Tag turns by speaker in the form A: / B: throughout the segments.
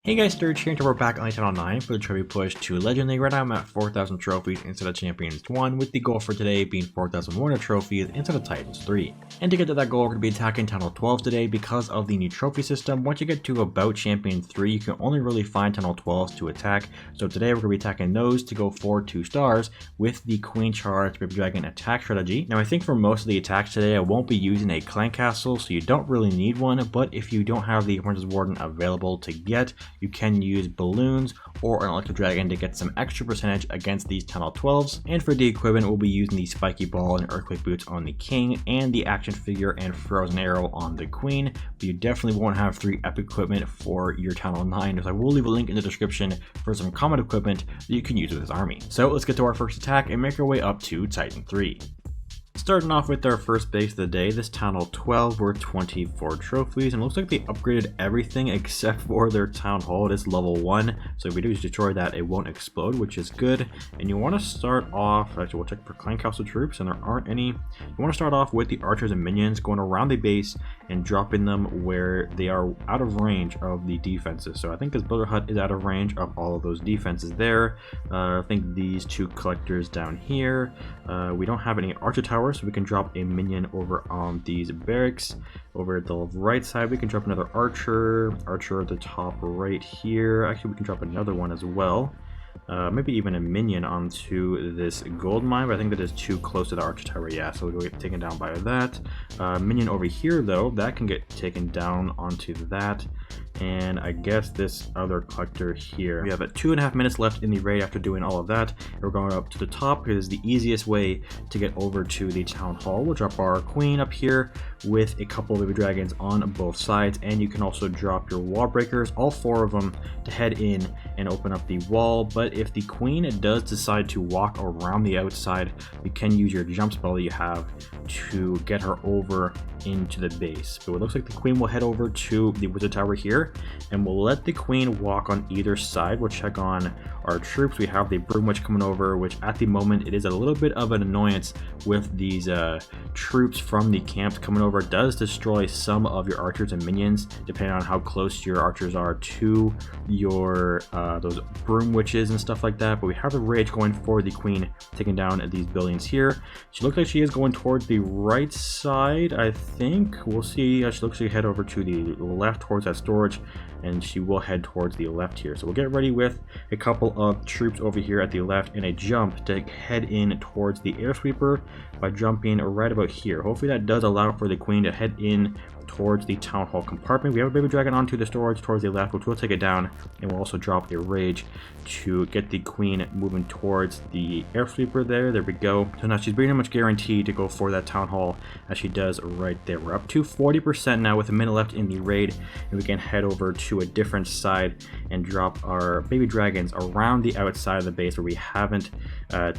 A: Hey guys, Sturge here, and we're back on Channel 9 for the trophy push to Legend League. Right now I'm at 4,000 trophies instead of Champions 1, with the goal for today being 4,100 trophies instead of Titans 3. And to get to that goal, we're going to be attacking Channel 12 today because of the new trophy system. Once you get to about Champion 3, you can only really find Channel 12s to attack. So today we're going to be attacking those to go for 2 stars with the Queen Charge Baby Dragon attack strategy. Now I think for most of the attacks today I won't be using a Clan Castle, so you don't really need one, but if you don't have the Princess Warden available to get, you can use balloons or an electric dragon to get some extra percentage against these Channel 12s. And for the equipment, we'll be using the spiky ball and earthquake boots on the king and the action figure and frozen arrow on the queen. But you definitely won't have 3 epic equipment for your Channel 9, so I will leave a link in the description for some common equipment that you can use with this army. So let's get to our first attack and make our way up to Titan 3. Starting off with our first base of the day, this Channel 12 were 24 trophies, and it looks like they upgraded everything except for their Town Hall. It is level 1, so if we do destroy that, it won't explode, which is good. And you want to start off, actually we'll check for Clan Castle troops, and there aren't any. You want to start off with the archers and minions, going around the base and dropping them where they are out of range of the defenses. So I think this builder hut is out of range of all of those defenses there. I think these 2 collectors down here. We don't have any archer towers, so we can drop a minion over on these barracks. Over at the right side, we can drop another archer at the top right here. Actually, we can drop another one as well. Maybe even a minion onto this gold mine, but I think that is too close to the archer tower. Yeah, so we'll get taken down by that. Minion over here though, that can get taken down onto that. And I guess this other collector here. We have 2.5 minutes left in the raid after doing all of that. We're going up to the top. It is the easiest way to get over to the town hall. We'll drop our queen up here with a couple of baby dragons on both sides, and you can also drop your wall breakers, all 4 of them, to head in and open up the wall. But if the queen does decide to walk around the outside, you can use your jump spell that you have to get her over into the base. So it looks like the queen will head over to the wizard tower here, and we'll let the queen walk on either side. We'll check on our troops. We have the broom witch coming over, which at the moment it is a little bit of an annoyance with these troops from the camps coming over. It does destroy some of your archers and minions depending on how close your archers are to your those broom witches and stuff like that. But we have the rage going for the queen, taking down these buildings here. She looks like she is going towards the right side, I think. We'll see. She looks like she head over to the left towards that storage, and she will head towards the left here. So we'll get ready with a couple of troops over here at the left and a jump to head in towards the air sweeper by jumping right about here. Hopefully that does allow for the queen to head in towards the town hall compartment. We have a baby dragon onto the storage towards the left, which will take it down, and we'll also drop a rage to get the queen moving towards the air sweeper there. There we go. So now she's pretty much guaranteed to go for that town hall, as she does right there. We're up to 40% now with a minute left in the raid, and we can head over to a different side and drop our baby dragons around the outside of the base where we haven't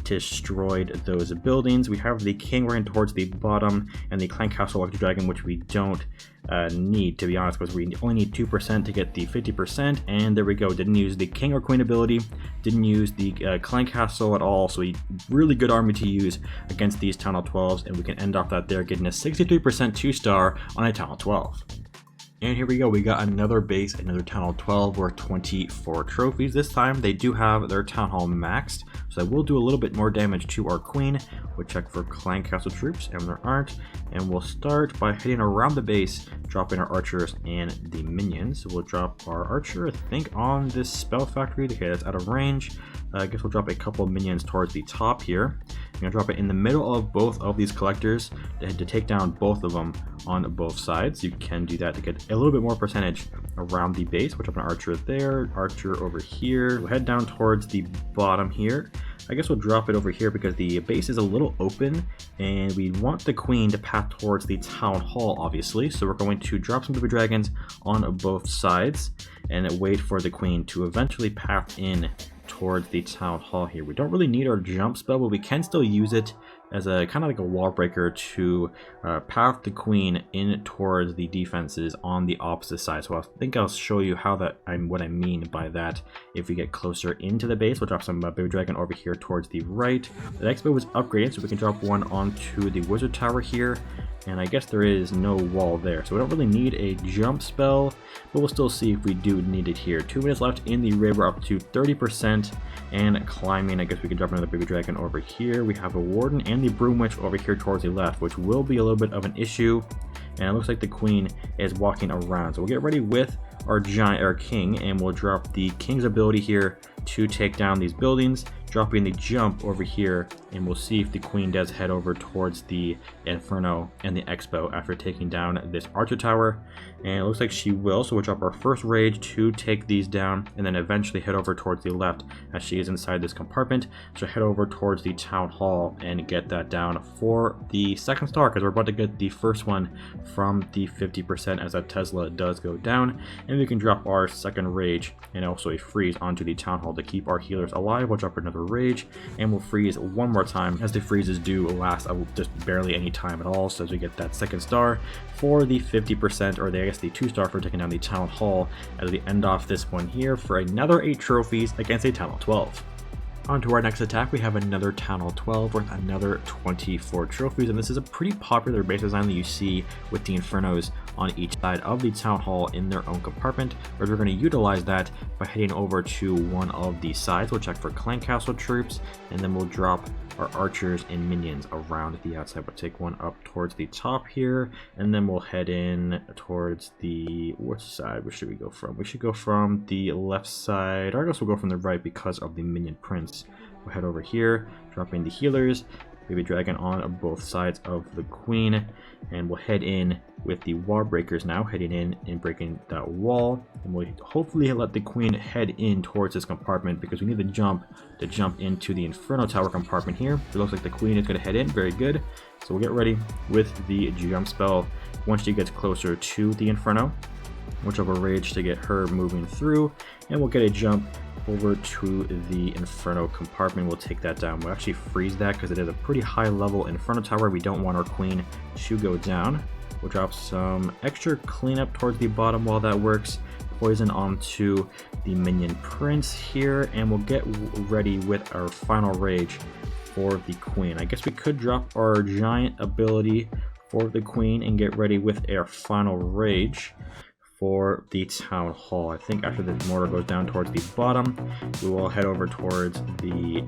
A: destroyed those buildings. We have the king running towards the bottom and the clan castle electric dragon, which we don't need, to be honest, because we only need 2% to get the 50%. And there we go. Didn't use the king or queen ability, didn't use the clan castle at all, so a really good army to use against these Channel 12s, and we can end off that there, getting a 63% 2-star on a Channel 12. And here we go, we got another base, another Channel 12 or 24 trophies. This time they do have their Town Hall maxed, so that will do a little bit more damage to our queen. We'll check for Clan Castle troops, and there aren't. And we'll start by heading around the base, dropping our archers and the minions. So we'll drop our archer, I think, on this spell factory. Okay, that's out of range. I guess we'll drop a couple of minions towards the top here. I'm going to drop it in the middle of both of these collectors to take down both of them on both sides. You can do that to get a little bit more percentage around the base. We'll drop an archer there, archer over here. We'll head down towards the bottom here. I guess we'll drop it over here because the base is a little open, and we want the queen to path towards the town hall, obviously. So we're going to drop some baby dragons on both sides and wait for the queen to eventually path in towards the town hall here. We don't really need our jump spell, but we can still use it as a kind of like a wall breaker to path the queen in towards the defenses on the opposite side. So I think I'll show you how what I mean by that if we get closer into the base. We'll drop some baby dragon over here towards the right. The next bit was upgraded, so we can drop one onto the wizard tower here. and I guess there is no wall there, so we don't really need a jump spell, but we'll still see if we do need it here. 2 minutes left in the raid. We're up to 30%, and climbing, I guess we can drop another baby dragon over here. We have a warden and the broom witch over here towards the left, which will be a little bit of an issue, and it looks like the queen is walking around, so we'll get ready with our king, and we'll drop the king's ability here to take down these buildings, dropping the jump over here, and we'll see if the queen does head over towards the Inferno and the Expo after taking down this archer tower, and it looks like she will, so we'll drop our first rage to take these down, and then eventually head over towards the left as she is inside this compartment, so head over towards the town hall and get that down for the second star, because we're about to get the first one from the 50% as that Tesla does go down, and we can drop our second rage and also a freeze onto the town hall to keep our healers alive. We'll drop another rage, and we'll freeze one more time, as the freezes do last just barely any time at all, so as we get that second star for the 50%, or I guess the 2 star for taking down the town hall, as we end off this one here for another 8 trophies against a town hall 12. On to our next attack, we have another Town Hall 12 worth another 24 trophies, and this is a pretty popular base design that you see with the Infernos on each side of the Town Hall in their own compartment, where we're going to utilize that by heading over to one of the sides. We'll check for clan castle troops, and then we'll drop our archers and minions around the outside. We'll take one up towards the top here, and then we'll head in towards the, which side where should we go from? We should go from the left side, or I guess we'll go from the right because of the minion prince. We'll head over here, dropping the healers, baby dragon on both sides of the queen, and we'll head in with the wall breakers now, heading in and breaking that wall, and we'll hopefully let the queen head in towards this compartment, because we need the jump to jump into the Inferno Tower compartment here. It looks like the queen is going to head in. Very good. So we'll get ready with the jump spell once she gets closer to the Inferno, which will rage to get her moving through, and we'll get a jump over to the Inferno compartment. We'll take that down. We'll actually freeze that because it is a pretty high level Inferno Tower. We don't want our queen to go down. We'll drop some extra cleanup towards the bottom while that works. Poison onto the minion prince here, and we'll get ready with our final rage for the queen. I guess we could drop our giant ability for the queen and get ready with our final rage for the town hall. I think after this mortar goes down towards the bottom, we will head over towards the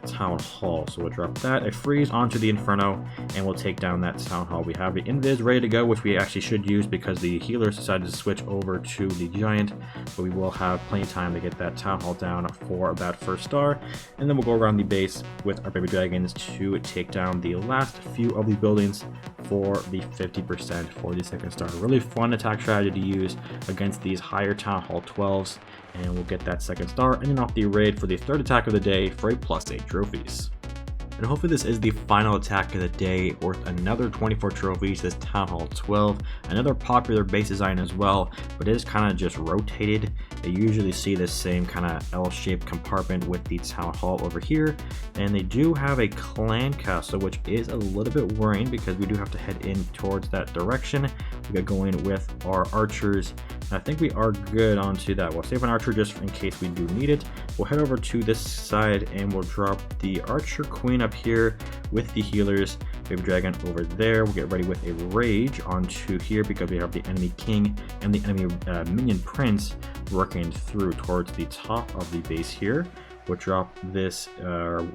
A: town hall. So we'll drop that, a freeze onto the Inferno, and we'll take down that town hall. We have the invis ready to go, which we actually should use because the healers decided to switch over to the giant, but we will have plenty of time to get that town hall down for that first star, and then we'll go around the base with our baby dragons to take down the last few of the buildings for the 50% for the second star. Really fun attack strategy to use against these higher Town Hall 12s, and we'll get that second star, and then off the raid for the third attack of the day for a +8 trophies. And hopefully this is the final attack of the day, worth another 24 trophies, this Town Hall 12. Another popular base design as well, but it is kind of just rotated. You usually see the same kind of L-shaped compartment with the Town Hall over here. And they do have a clan castle, which is a little bit worrying because we do have to head in towards that direction. We get going with our archers. And I think we are good onto that. We'll save an archer just in case we do need it. We'll head over to this side and we'll drop the archer queen up here with the healers, baby dragon over there. We'll get ready with a rage onto here because we have the enemy king and the enemy minion prince working through towards the top of the base here. We'll drop this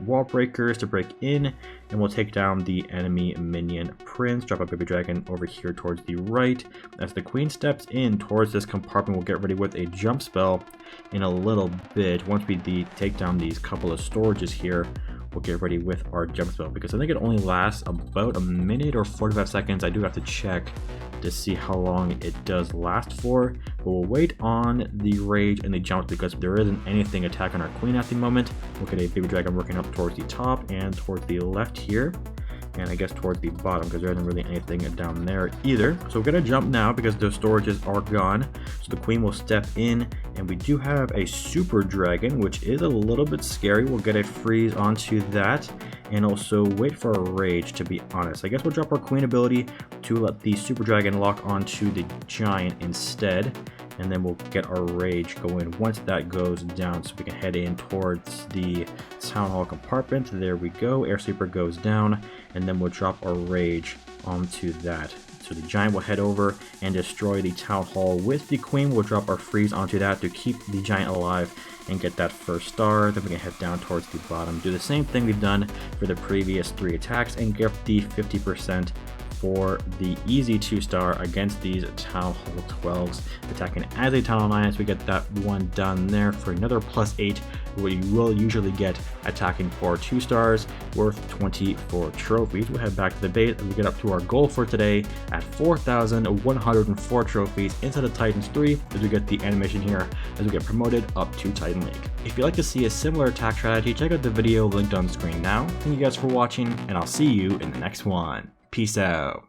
A: wall breakers to break in, and we'll take down the enemy minion prince. Drop a baby dragon over here towards the right. As the queen steps in towards this compartment, we'll get ready with a jump spell in a little bit. Once we take down these couple of storages here, we'll get ready with our jump spell, because I think it only lasts about a minute or 45 seconds. I do have to check to see how long it does last for, but we'll wait on the rage and the jump because there isn't anything attacking our queen at the moment. Look at a baby dragon working up towards the top and towards the left here, and I guess towards the bottom because there isn't really anything down there either. So we're gonna jump now because those storages are gone. So the queen will step in, and we do have a super dragon, which is a little bit scary. We'll get a freeze onto that and also wait for a rage, to be honest. I guess we'll drop our queen ability to let the super dragon lock onto the giant instead, and then we'll get our rage going once that goes down, so we can head in towards the town hall compartment. There we go, air sweeper goes down, and then we'll drop our rage onto that. So the giant will head over and destroy the town hall with the queen. We'll drop our freeze onto that to keep the giant alive and get that first star. Then we can head down towards the bottom, do the same thing we've done for the previous 3 attacks, and get the 50% for the easy 2-star against these Town Hall 12s, attacking as a Town Hall 9. So we get that one done there for another +8, what you will usually get attacking for 2 stars worth 24 trophies. We'll head back to the base and we get up to our goal for today at 4,104 trophies inside of Titans 3 as we get the animation here as we get promoted up to Titan League. If you'd like to see a similar attack strategy, check out the video linked on screen now. Thank you guys for watching, and I'll see you in the next one. Peace out.